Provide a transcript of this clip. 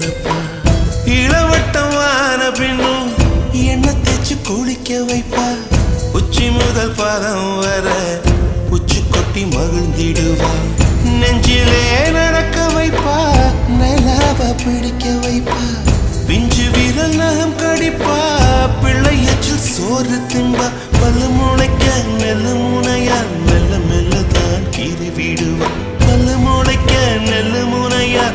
வைப்பா இளவட்டமான பின்னும் என்ன தேச்சு குளிக்க வைப்பா உச்சி முதல் பாதம் வர உச்சி கொட்டி மகிழ்ந்திடுவா நெஞ்சிலே நடக்க வைப்பா நிலாவ பிடிக்க வைப்பா பிஞ்சு விரல் நகம் கடிப்பா பிள்ளையச்சில் சோறு தின்பா பல்லு முளைக்க நெல்லு முனையா மெல்ல மெல்ல தான் கீறி விடுவா பல்லு முளைக்க நெல்லு முனையா